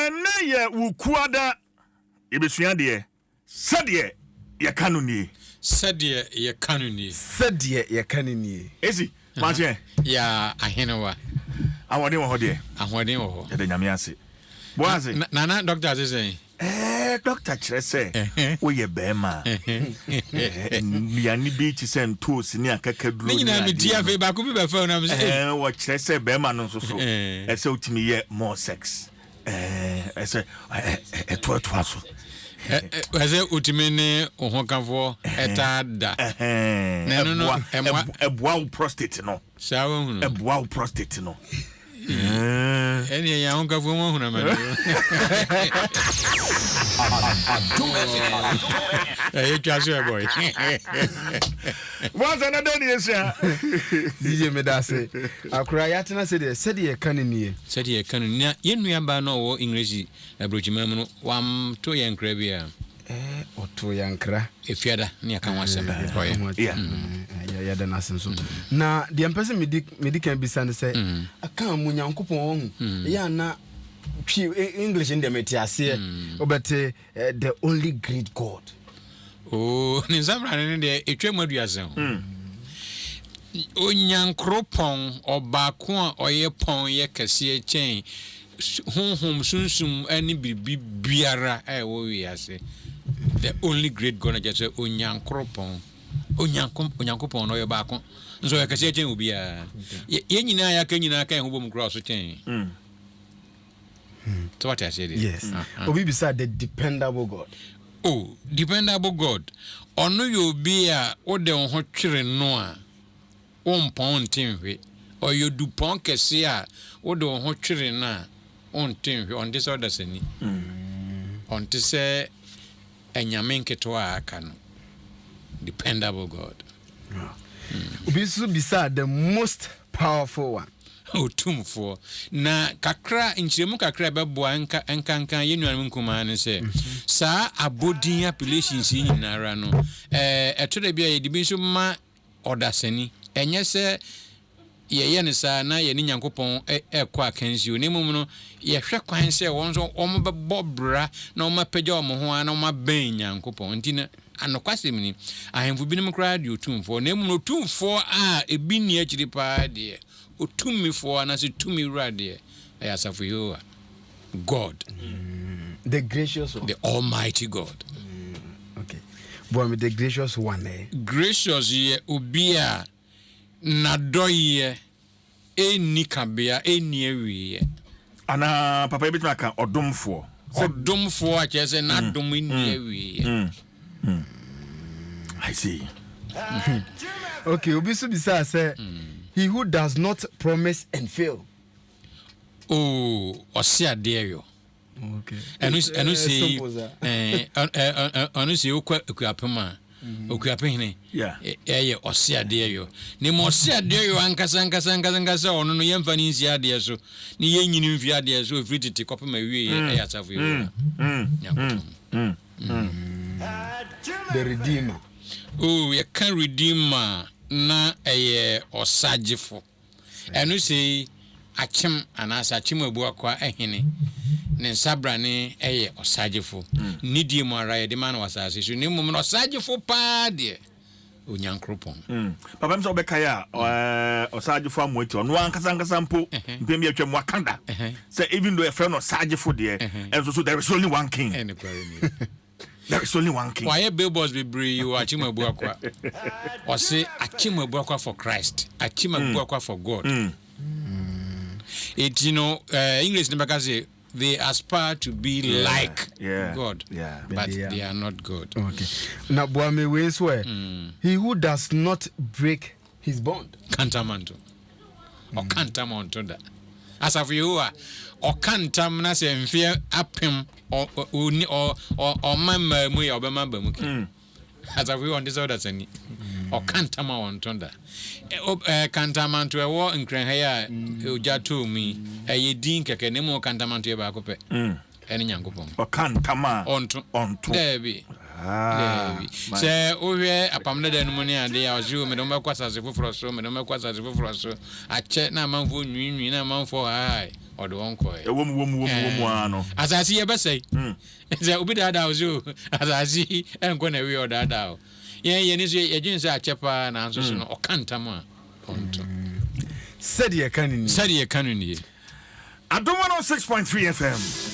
ene ye wukuada ebesua de Sɛdeɛ ye kano ni Sɛdeɛ ye kano ni Sɛdeɛ ye kano ni esi mache ya ahenewa awode wo ho de ahoden wo ho e de nyame ase Boaz nana doctor say doctor kyerɛ sɛ woyɛ bɛɛma nnuane bi ti sɛ ntoos ne akakaduro ne nyina me dia fe ba ko bi ba fa na me say wo kyerɛ sɛ bɛɛma no nso so ɛsɛ utimi yɛ more sex ɛsɛ ɛtoa so ɛsɛ utimi ne ohokafo ɛtada na no ɛboa wo prostate no saa wo hunu ɛboa wo prostate no ɛne ya ohokafo mo hunu ma you just your boy. What's another year? DJ Medase. Akura yatina said ye kanini. Said ye kanini. Yen ba no English abrojima no wam to yen krabia. Oto yankra. Efiada ne aka wasem boy. Yeah, the nasin so. Na the person me can be sand say aka mu nyankopon hu. Ya na English in the metiase but the only great God. Oh, nizamra ne de etwemu aduase ho. Onyankropon obako a oye pon ye kase chen honhom sunsum ani bibi biara wo wiase. The only great God just say onyankropon. Onyankopon no ye baako. Nso ye kase chen obi a. Ye nyina ya ka nyina kan ho bom kro so chen. So what I said is yes. Obi beside the dependable God. Oh, dependable God. Ono you be a ode on ho twere no a on pon tinhwe. Or you do pon kese a ode on ho twere na on tinhwe on this other sani. On to say enyame nketo a aka no. Dependable God. Obi so beside the most powerful one. Otumfo na kakra nchiremu kakra beboa nkankan yenuanum nkuma ne se saa abodin appellations nyinara no etode bia yedibi so ma odasani enye se ye ne saa na ye ni nyankopon ekọ akansi o nemum no ye hwe kwan se won so omobebo bra na omapagya omho na omaban nyankopon ntina anokwasem ni ahemfu binim kra de otumfo nemum no otumfo a ebi ni akiri pa de Otumi for na se tumi rade ayasafu yo God the gracious one, the almighty God. Okay, but the gracious one gracious ye obia nadoye eni kabea eni awie ana papa ebitu aka odomfo a chese nadom eni awie. I see. Okay, obi so bisa say he who does not promise and fail. Oh, Sɛdeɛ yo. Okay. Anu say okuapema. Okuapehene. Yeah. Sɛdeɛ yo. Ne mo Sɛdeɛ yo ankasa ono no yemfa ni nsi ade so. Ne yenyini mfi ade so ofrititi kopema wie asafo yo. The Redeemer. Oh, you can redeemer na osagifo. Enu say achim anasa achim ebu akwa ehene. Ne nsabra ne osagifo. Nidie mu ara ye de man wasase so ne mum no osagifo pa de onyankropon. Papa mso obeka ya osagifo amoeti ono ankasa mpo mpem ya twam wakanda. Say even though a friend osagifo de and so there is only one king. There is only one king. Why billboards be brave you achima buakwa. Or say achima buakwa for Christ. Achima buakwa for God. It English never say they aspire to be like God. Yeah. But they are not God. Okay. Now Boame we swear. He who does not break his bond. Cantamanto. Or cantamanto that. As of you are or cantam na se mfie apem or mama mu ya obema bamuki. As of you on this other thing. Or cantama on tonda. Cantamanto a war in Cranhaya, Ujatu me, a ye din keke nemo cantamanto bacope. Any young coupon. Or cantama on to there be. sɛ wohwɛ apam dada no mu ne ade a ɔse mede mobɛkɔ asase foforɔ so mede mobɛkɔ asase foforɔ so akyɛ na amanfoɔ nwinwi na amanfoɔ hae ɔde wɔn kɔɛ wɔm ano asase yɛbɛsɛe sɛ obi daadaa wo so asase ɛnkɔ na wie ɔdaadaa wo yɛne so yɛdwene sɛ akyɛ paa nanso so no ɔka ntam a ɔnto sɛdeɛ ka no nie sɛdeɛ ka no nie Adom 106.3 FM